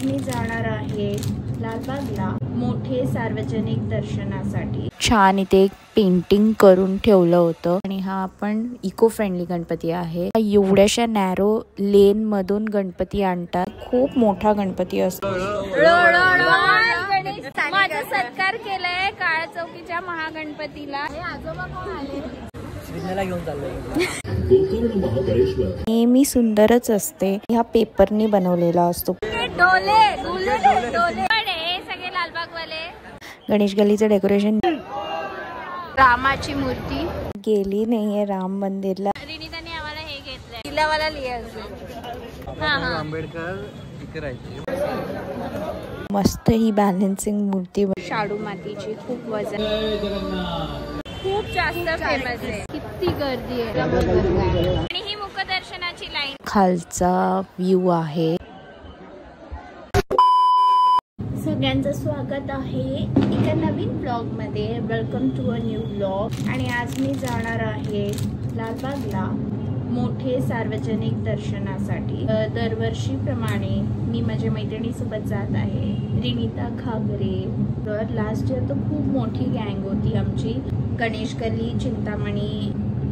आज मी जाणार आहे लालबागला मोठे सार्वजनिक दर्शनासाठी। छान इथे एक पेंटिंग करून ठेवलं होतं आणि हा आपण इको फ्रेंडली गणपती आहे। एवढ्याशा नॅरो लेन मधून गणपती आणतात। खूप मोठा गणपती असतो। माझा सत्कार केलाय काळा चौकीच्या महागणपतीला। आजोबा कोण आले? नेहमी सुंदरच असते। ह्या पेपरनी बनवलेला असतो। सगळे लालबागवाले। गणेश गल्लीचं डेकोरेशन। रामाची मूर्ती गेली नाहीये राम मंदिरला। रिनीताने आम्हाला हे घेतलंय किल्लावाला लिहायचं। आंबेडकर मस्त ही बॅलन्सिंग मूर्ती। शाडू मातीची खूप वजन, खूप जास्त फेमस आहे। किती गर्दी आहे आणि ही मुखदर्शनाची लाईन। खालचा व्ह्यू आहे। सगळ्यांचं स्वागत आहे एका नवीन ब्लॉग मध्ये। Welcome to a new blog. आणि आज मी जाणार आहे लालबागला मोठे सार्वजनिक दर्शनासाठी। दरवर्षीप्रमाणे मी माझ्या मैत्रिणीसोबत जात आहे, रिनीता घागरे। तर लास्ट इयर तर खूप मोठी गँग होती आमची। गणेश गल्ली, चिंतामणी,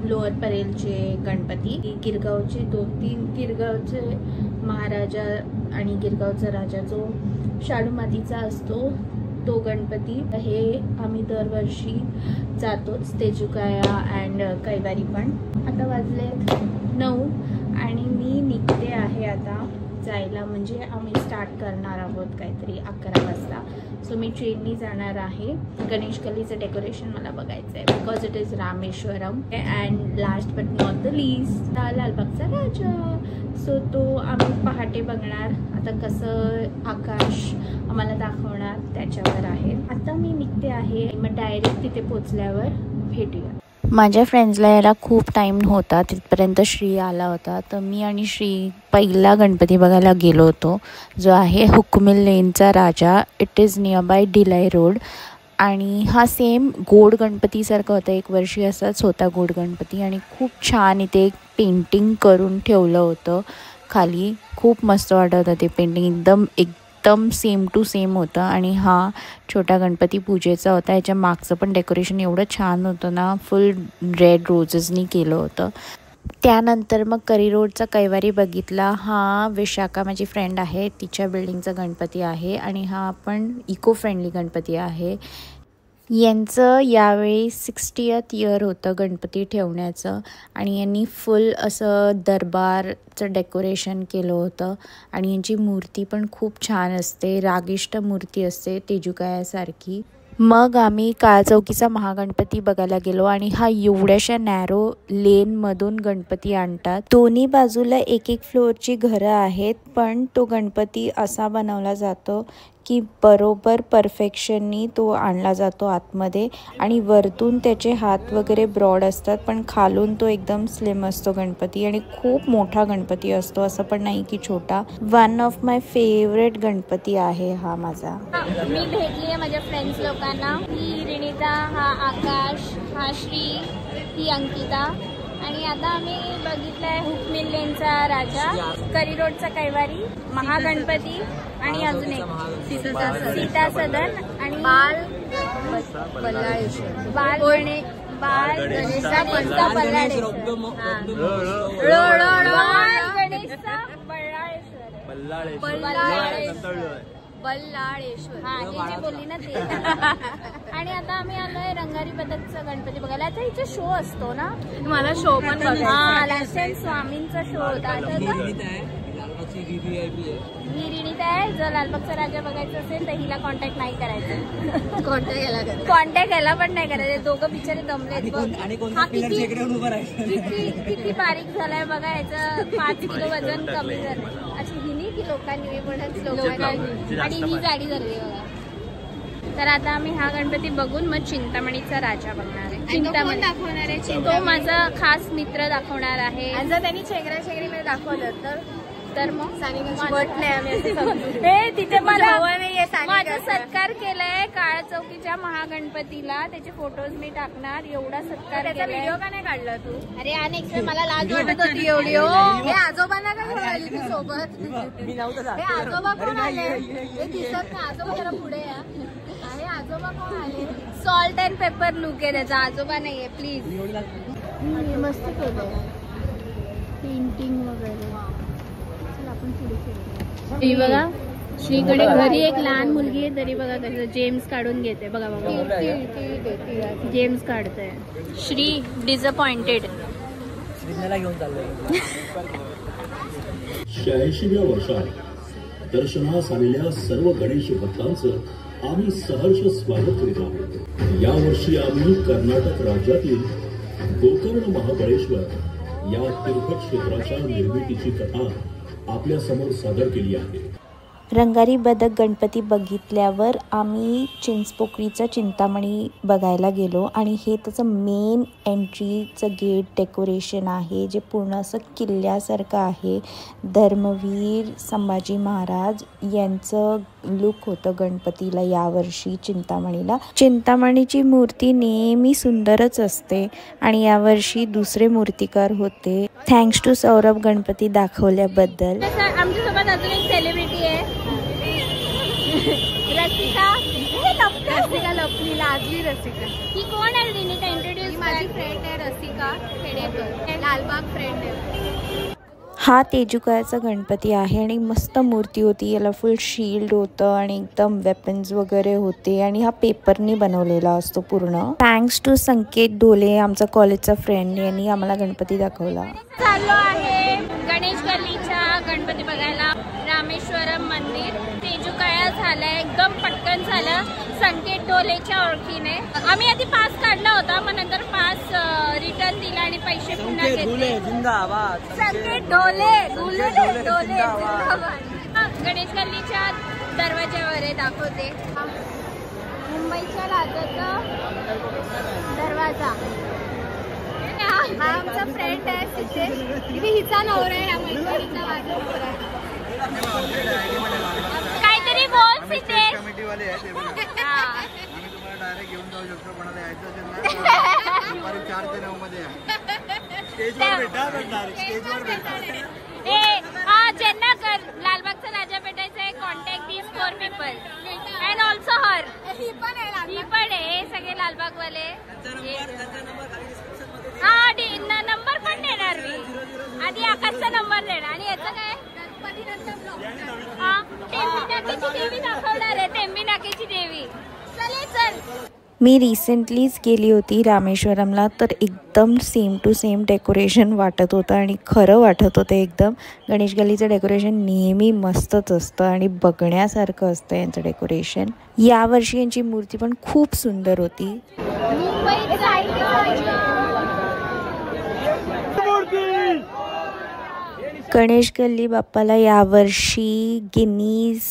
लोअर परेलचे गणपती, गिरगावचे 2-3, गिरगावचे महाराजा आणि गिरगावचा राजा जो शाडू मातीचा असतो तो गणपती। हे आम्ही दरवर्षी जातोच, तेजुकाया अँड कैवारी पण। आता वाजलेत 9 आणि मी निघते आहे आता जायला, म्हणजे आम्ही स्टार्ट करणार आहोत काहीतरी 11 वाजता। सो मी ट्रेननी जाणार आहे। गणेश गल्लीचं डेकोरेशन मला बघायचं आहे because it is Rameswaram. And last but not the least लालबागचा राजा। सो तो आम्ही पहाटे बघणार। आता कसं आकाश आम्हाला दाखवणार त्याच्यावर आहे। आता मी निघते आहे, मग डायरेक्ट तिथे पोचल्यावर भेटूया। माझ्या फ्रेंड्सला यायला खूप टाईम होता, तिथपर्यंत श्री आला होता। तर मी आणि श्री पहिला गणपती बघायला गेलो होतो, जो आहे हुकमिल लेनचा राजा। It is near by Delisle road. आणि हा सेम गोड गणपतीसारखा होता, 1 वर्षी असाच होता गोड गणपती। आणि खूप छान इथे एक पेंटिंग करून ठेवलं होतं खाली। खूप मस्त वाटत होतं ते पेंटिंग, एकदम सेम टू सेम होतं। आणि हा छोटा गणपती पूजेचा होता। याच्या मागचं पण डेकोरेशन एवढं छान होतं ना, फुल रेड रोजेसनी केलं होतं। त्यानंतर मग करी रोडचा कैवारी बघितला। हा विशाखा माझी फ्रेंड आहे, तिच्या बिल्डिंगचा गणपती आहे। आणि हा आपण इको फ्रेंडली गणपती आहे। यांचं यावेळी 60th इयर होतं गणपती ठेवण्याचं। आणि यांनी फुल असं दरबारचं डेकोरेशन केलं होतं। आणि यांची मूर्ती पण खूप छान असते, रागिष्ट मूर्ती असते तेजुकायासारखी। मग आम्ही काळचौकीचा महागणपती बघायला गेलो। आणि हा एवढ्याशा नॅरो लेन मधून गणपती आणतात। दोन्ही बाजूला 1-1 फ्लोअरची घरं आहेत, पण तो गणपती असा बनवला जातो की बरोबर परफेक्शननी तो आणला जातो आतमध्ये। आणि वरतून त्याचे हात वगैरे ब्रॉड असतात, पण खालून तो एकदम स्लिम असतो गणपती। आणि खूप मोठा गणपती असतो, असं पण नाही की छोटा। One of my favourite Ganpati आहे हा माझा। मी भेटली आहे माझ्या फ्रेंड्स लोकांना। ही रिनीता, हा आकाश, हा श्री, ही अंकिता। आणि आता आम्ही बघितलंय हुकमिल लेनचा राजा, करी रोडचा कैवारी, महागणपती आणि अजून एक सीता सदन आणि बाल गणेशचा बल्लाळेश्वर। हा, हे जे बोलली ना ते। आणि आता आम्ही आलोय रंगारी पदकचा गणपती बघायला। आता इथे शो असतो ना, मला शो पण बघायचा। लास्ट टाइम स्वामींचा शो होता। ही रिनीता आहे। जर लालबागचा राजा बघायचं असेल तर हिला कॉन्टॅक्ट नाही करायचं। कॉन्टॅक्ट याला पण नाही करायचं, दोघं बिचारे दमलेत बघ। हा किती बारीक झालाय बघा, याचं 5 किलो वजन कमी झालंय। अशी हिनी की लोकांनी लोकांनी आणि ही जाडी झाली बघा। तर आता आम्ही हा गणपती बघून मग चिंतामणीचा राजा बघणार आहे। चिंतामणी दाखवणार आहे, तो माझा खास मित्र दाखवणार आहे। जर त्यांनी छेगरा छेगरीमध्ये दाखवलं तर तर मग तिथे माझा सत्कार केलाय काळा चौकीच्या महागणपतीला. त्याचे फोटोज मी टाकणार. एवढा सत्कार केलाय. व्हिडिओ का नाही काढला तू? अरे अनेक मला लाज वाटत होती एवढी. हे आजोबांना काय घेऊन आली तू सोबत? हे आजोबा कोण आले? हे दिसत नाही. आजोबा जरा पुढे या. हे आजोबा कोण आले? सॉल्ट अँड पेपर लुक आहे त्याचा. आजोबा नाहीये प्लीज. मस्त केलंय पेंटिंग वगैरे. आपण पुढे केलं. ही बघा श्रीकडे घरी एक लहान मुलगी आहे तरी बघा कसं जेम्स काढून घेते. बघा बघा जेम्स काढतंय. श्री डिसअपॉइंटेड. 86व्या वर्षात दर्शनास आलेल्या सर्व गणेश भक्तांचं आम्ही सहर्ष स्वागत करीत आहोत. यावर्षी आम्ही कर्नाटक राज्यातील गोकर्ण महाबळेश्वर या तीर्थ क्षेत्राच्या निर्मितीची कथा आपल्या समोर सादर केली आहे. रंगारी बदक गणपती बघितल्यावर आम्ही चिंचपोकळीचा चिंतामणी बघायला गेलो आणि हे त्याचं मेन एंट्रीचं गेट डेकोरेशन आहे जे पूर्ण असं किल्ल्यासारखं आहे. धर्मवीर संभाजी महाराज यांचं लुक होतं गणपतीला यावर्षी चिंतामणीला. चिंतामणीची मूर्ती नेहमी सुंदरच असते आणि यावर्षी दुसरे मूर्तिकार होते. थँक्स टू सौरभ गणपती दाखवल्याबद्दल. आमच्यासोबत अजून एक सेलिब्रिटी आहे रसिका लपली लाजली. रसिका ही कोण आहे? रिनिता इंट्रोड्यूस. माझी फ्रेंड आहे रसिका खेडेकर. लालबाग फ्रेंड आहे. हा तेजुकाचा गणपती आहे आणि मस्त मूर्ती होती. याला फुल शील्ड होतं आणि एकदम वेपन्स वगैरे होते आणि हा पेपरनी बनवलेला असतो पूर्ण. थँक्स टू संकेत डोले आमचा कॉलेजचा फ्रेंड यांनी आम्हाला गणपती दाखवला. चाललो आहे गणेश गल्लीच्या गणपती बघायला. रामेश्वरम मंदिर तेजुकाया झालंय. एकदम पटकन झालं संकेत डोलेच्या ओळखीने. आम्ही आधी पास काढला होता मग नंतर पास रिटर्न दिला आणि पैसे पुन्हा घेतले. संकेत डोले गणेश गल्लीच्या दरवाज्यावर आहे. दाखवते मुंबईच्या राजाचा दरवाजा. हा आमचा फ्रेंड आहे सिद्धेश. इथे हिचा नवरा आहे. हा मैत्रिणीचा माझा नवरा आहे. काहीतरी बोल सिद्धेश. डायरेक्ट घेऊन जाऊ शकतो. कोणाला यायचं असेल ना 4 ते 9 मध्ये स्टेजवर भेटा. ज्यांना लालबागचा राजा भेटायचा आहे contact this 4 people and also her. ही पण आहे. सगळे लालबाग वाले. हा नंबर पण देणार मी. आधी आकाशचा नंबर देणार. आणि याचं काय टेंबी नाक्याची देवी दाखवणार आहे. टेंबी नाक्याची देवी. चल मी रिसेंटलीच गेली होती रामेश्वरमला तर एकदम सेम टू सेम डेकोरेशन वाटत होतं आणि खरं वाटत होतं एकदम. गणेश गल्लीचं डेकोरेशन नेहमी मस्तच असतं आणि बघण्यासारखं असतं यांचं डेकोरेशन. यावर्षी यांची मूर्ती पण खूप सुंदर होती. गणेश गल्ली बाप्पाला यावर्षी गिनीज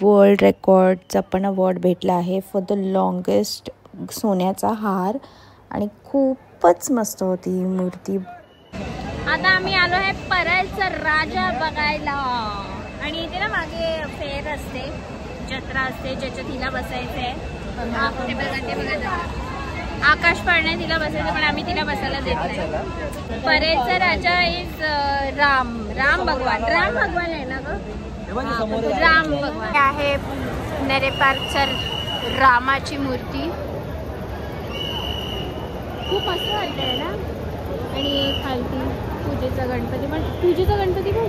वर्ल्ड रेकॉर्डचा पण अवॉर्ड भेटला आहे फॉर द लॉंगेस्ट सोन्याचा हार आणि खूपच मस्त होती ही मूर्ती. आता आम्ही आलो आहे परळचा राजा बघायला. आणि इथे ना मागे फेर असते, जत्रा असते ज्याच्यात तिला बसायचंय. आकाश पाळणे तिला बसायचं पण आम्ही तिला बसायला देत नाही. परळचा राजा इज राम भगवान. राम भगवान आहे ना ग. राम भगवान आहे. नरेपारच्या रामाची मूर्ती खूप मस्त वाटतंय ना. आणि खालती पूजेचा गणपती पण. पूजेचा गणपती बघ.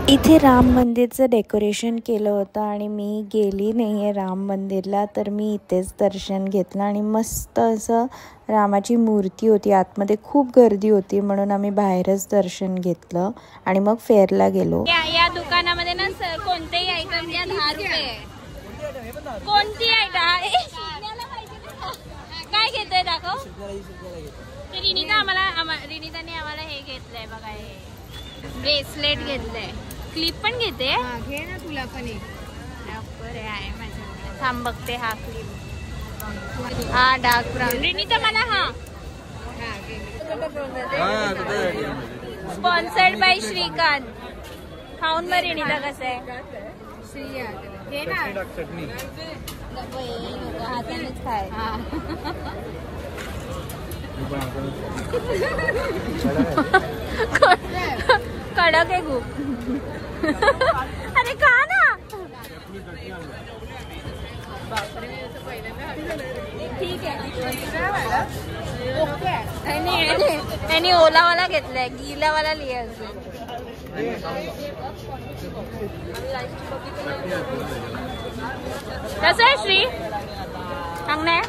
इथे राम मंदिरचं डेकोरेशन केलं होतं आणि मी गेली नाही आहे राम मंदिरला तर मी इथेच दर्शन घेतलं आणि मस्त असं रामाची मूर्ती होती. आतमध्ये खूप गर्दी होती म्हणून आम्ही बाहेरच दर्शन घेतलं आणि मग फेअरला गेलो. या दुकानामध्ये ना कोणतेही आयटम घ्या 10 रुपये. कोणती आयटम काय घेतोय दाखव. रिनिताने आम्हाला हे घेतलंय बघा. हे ब्रेसलेट घेतलंय. क्लिप पण घेते. घे ना तुला पण एक. आहे माझ्याकडे. थांब बघते. हा क्लिप. हा डार्क ब्राऊन. रिनिता मला हा स्पॉन्सर्ड बाय श्रीकांत. खाऊन बरं रेणीला कसं आहे. चटणी हातानेच खाय. कडक आहे खूप. अरे खा ना. ठीक आहे. त्यांनी ओलावाला घेतलाय, गिलावाला लिहा. कसं आहे श्री, चांगलं आहे.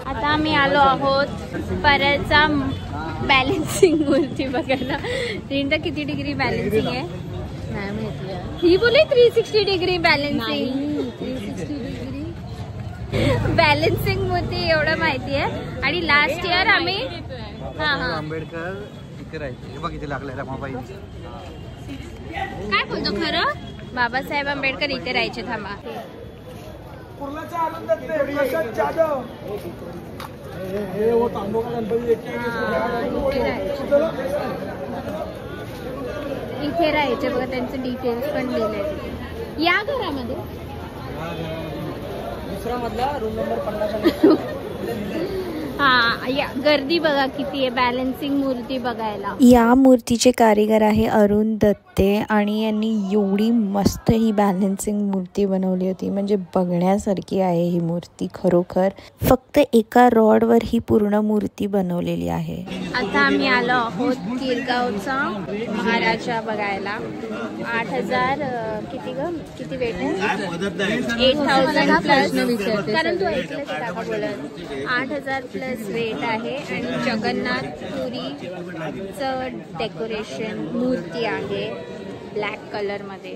आता आम्ही आलो आहोत परलचा बॅलन्सिंग मूर्ती बघायला. रीनता किती डिग्री बॅलन्सिंग आहे नाही माहिती. ही बोले 360 डिग्री बॅलन्सिंग. 360 डिग्री बॅलन्सिंग मूर्ती एवढं माहिती आहे. आणि लास्ट इयर आम्ही आंबेडकर इथे राहायचे. बघ इथे लागलेला मोबाईल. काय बोलतो खरं. बाबासाहेब आंबेडकर इथे राहायचे. थांबा. इथे राहायचे बघा. त्यांचे डिटेल्स पण दिले या घरामध्ये. दुसरा मधला रूम नंबर 50. हा या गर्दी बघा किती आहे बॅलन्सिंग मूर्ती बघायला. या मूर्तीचे कारीगर आहे अरुण दत्ते आणि यांनी एवढी मस्त ही बॅलन्सिंग मूर्ती बनवली होती. म्हणजे बघण्यासारखी आहे ही मूर्ती खरोखर. फक्त एका रॉडवर ही पूर्ण मूर्ती बनवलेली आहे. आता आम्ही आलो आहोत किरगावचा महाराजा बघायला. 8000 किती वेट आहे. 8000 प्लस. कारण तू ऐकलंच काका बोलत. 8000 प्लस वेट आहे. आणि जगन्नाथ पुरीचं डेकोरेशन मूर्ती आहे ब्लॅक कलर मध्ये.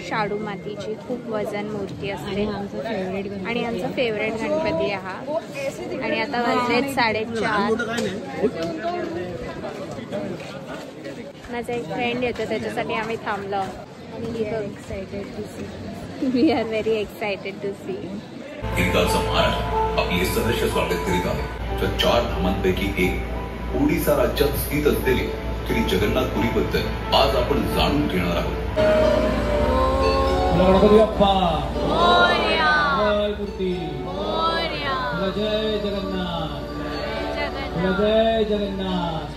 शाडू मातीची खूप वजन मूर्ती असते. आणि आमचा फेवरेट गणपती आहे हा. आणि आता वाजलेत 4:30. माझा एक फ्रेंड येतो त्याच्यासाठी आम्ही थांबलो. Excited to see. We are very excited to see. किरगावचा महाराज आपले सहर्ष स्वागत करीत आहे. तर 4 धामांपैकी एक ओडिसा राज्यात स्थित असलेले श्री जगन्नाथ पुरीबद्दल आज आपण जाणून घेणार आहोत. गणपती बाप्पा मोरया. मूर्ती मोरया. जय जगन्नाथ. जगन्नाथ. जय जगन्नाथ.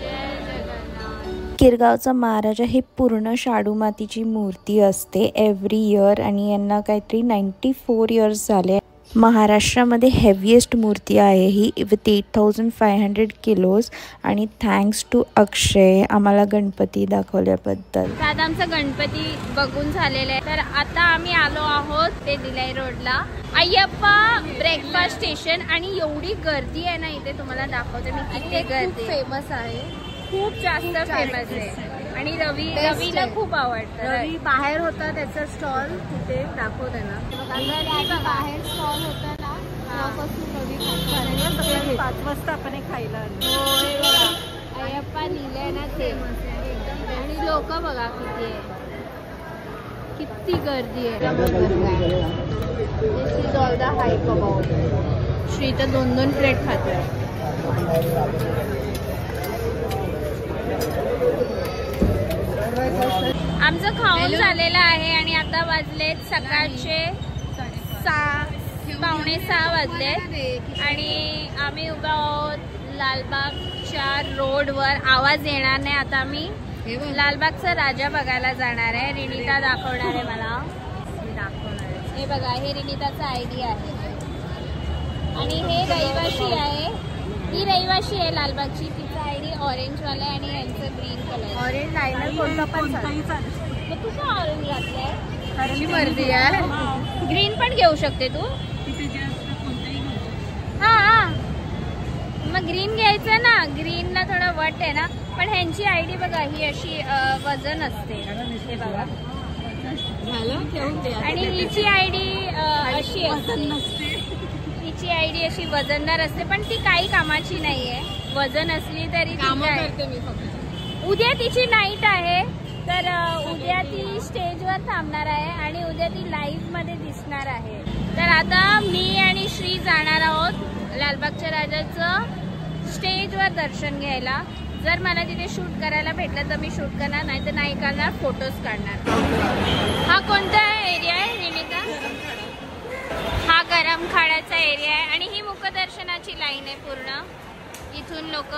किरगावचा महाराजा हे पूर्ण शाडू मातीची मूर्ती असते एव्हरी इयर. आणि यांना काहीतरी 94 इयर्स झाले. महाराष्ट्रामध्ये हेवीएस्ट मूर्ती आहे ही विथ 8500 किलोज. आणि थँक्स टू अक्षय आम्हाला गणपती दाखवल्याबद्दल. आता आमचा गणपती बघून झालेला आहे. तर आता आम्ही आलो आहोत ते दिलाई रोडला अय्यप्पा ब्रेकफास्ट स्टेशन. आणि एवढी गर्दी आहे ना इथे तुम्हाला दाखवते मी किती गर्दी. फेमस आहे. खूप जास्त फेमस आहे. आणि रवीला खूप आवडतं. रवी बाहेर होता त्याचा स्टॉल तिथे दाखवते ना. बाहेर स्टॉल होता ना रवी 5 वाजता आपण खायला. अय्यप्पा लिहिलंय ना फेमस आहे एकदम. आणि लोक बघा किती आहे. किती गर्दी आहे. This is all the hype about. Shri तर 2-2 प्लेट खाते. आमचं खाऊन झालेलं आहे. आणि आता वाजलेत सकाळचे 5:45 वाजलेत. आणि आम्ही उभा आहोत लालबागच्या रोडवर. आवाज येणार नाही. आता आम्ही लालबागचा राजा बघायला जाणार आहे. रिनिता दाखवणार आहे मला. हे बघा हे रिनिताचा आयडी आहे. आणि हे रहिवाशी आहे. ही रहिवाशी आहे लालबागची. तिचा आयडी ऑरेंजवाला आहे. आणि यांचं ग्रीन कलर. ऑरेंज लायनर कोणता पण चालेल. तू का ऑरेंज घातलाय. खरंची मर्जी आहे. ग्रीन पण घेऊ शकते तू. हा मग ग्रीन घ्यायचं ना. ग्रीन ना थोडं वट आहे ना. पण ह्यांची आयडी बघा ही अशी वजन असते. हे बघा. आणि हिची आयडी अशी असते. हिची आयडी अशी वजनदार असते. पण ती काही कामाची नाहीये. वजन असली तरी करते मी फक्त. उद्या तिची नाईट आहे. तर उद्या ती स्टेजवर थांबणार आहे. आणि उद्या ती लाईव्ह मध्ये दिसणार आहे. तर आता मी आणि श्री जाणार आहोत लालबागच्या राजाचं स्टेजवर दर्शन घ्यायला. जर मला तिथे शूट करायला भेटलं तर मी शूट करणार, नाही तर नाही करणार, फोटोज काढणार. हा कोणता एरिया आहे निमिता? हा गरम खाड्याचा एरिया आहे आणि ही मुखदर्शनाची लाईन आहे पूर्ण. इथून लोक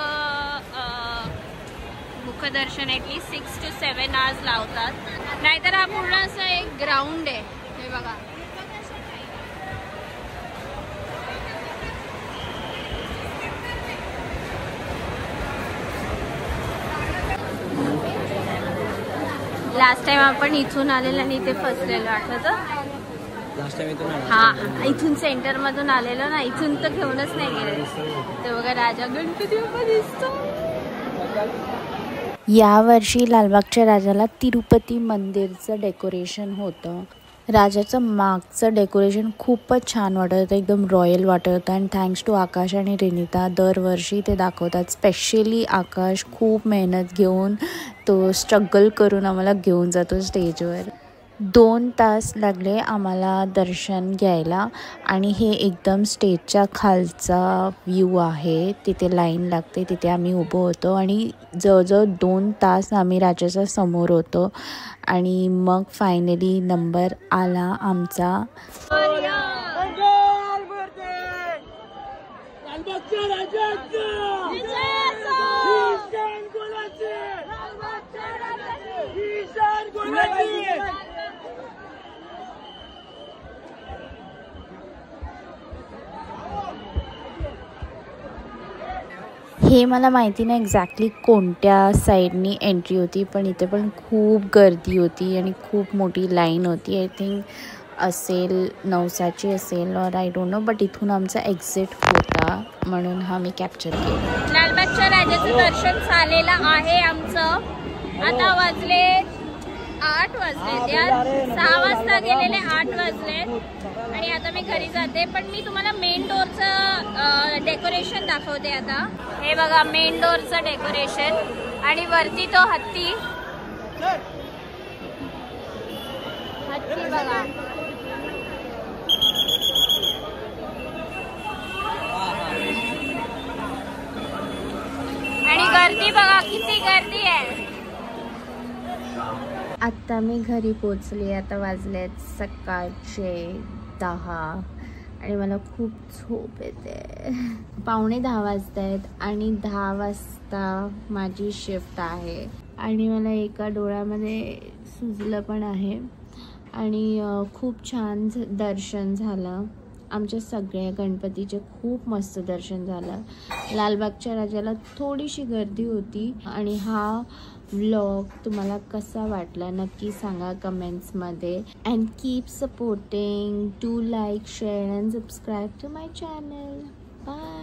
मुखदर्शन ॲटलीस्ट 6 to 7 hours लावतात. नाहीतर हा पूर्ण असं एक ग्राउंड आहे. हे बघा, लास्ट टाइम आपण इथून आलेलो आणि इथे फसलेलो, आठवतं? हा, इथून सेंटर मधून आलेलो ना, इथून तर घेऊनच नाही गेले. ते बघा राजा गणपती बाप्पा दिसतो. यावर्षी लालबागच्या राजाला तिरुपती मंदिरचं डेकोरेशन होतं. राजाचं मागचं डेकोरेशन खूपच छान वाटत होतं, एकदम रॉयल वाटत होतं. आणि थँक्स टू आकाश आणि रिनिता, दरवर्षी ते दाखवतात. स्पेशली आकाश खूप मेहनत घेऊन, तो स्ट्रगल करून आम्हाला घेऊन जातो स्टेजवर. 2 तास लागले आम्हाला दर्शन घ्यायला. आणि हे एकदम स्टेजच्या खालचा व्ह्यू आहे, तिथे लाईन लागते, तिथे आम्ही उभं होतो. आणि जवळजवळ 2 तास आम्ही राजाच्या समोर होतो. आणि मग फायनली नंबर आला आमचा. हे मला माहिती नाही एक्झॅक्टली कोणत्या साईडनी एंट्री होती, पण इथे पण खूप गर्दी होती आणि खूप मोठी लाईन होती. आय थिंक असेल 9ची असेल और आय डोंट नो, बट इथून आमचा एक्झिट होता म्हणून हा मी कॅप्चर केला. लालबागच्या राजाचं दर्शन झालेलं आहे आमचं. आता वाजले 8 वाजलेत यार, 6 वाजता गेलेले 8 वाजलेत आणि आता मी घरी जाते. पण मी तुम्हाला मेन डोअरचं डेकोरेशन दाखवते आता. हे बघा मेन डोअरचं डेकोरेशन आणि वरती तो हत्ती बघा. आणि गर्दी बघा, किती गर्दी आहे. आत्ता मी घरी पोचले. आता वाजलेत सकाळचे 10 आणि मला खूप झोप येते. 9:45 वाजत आहेत आणि 10 वाजता माझी शिफ्ट आहे. आणि मला एका डोळ्यामध्ये सुजलं पण आहे. आणि खूप छान दर्शन झालं. आमच्या सगळ्या गणपतीचे खूप मस्त दर्शन झालं. लालबागच्या राजाला थोडीशी गर्दी होती. आणि हा व्लॉग तुम्हाला कसा वाटला नक्की सांगा कमेंट्समध्ये. And keep supporting. Do like, share and subscribe to my channel. Bye.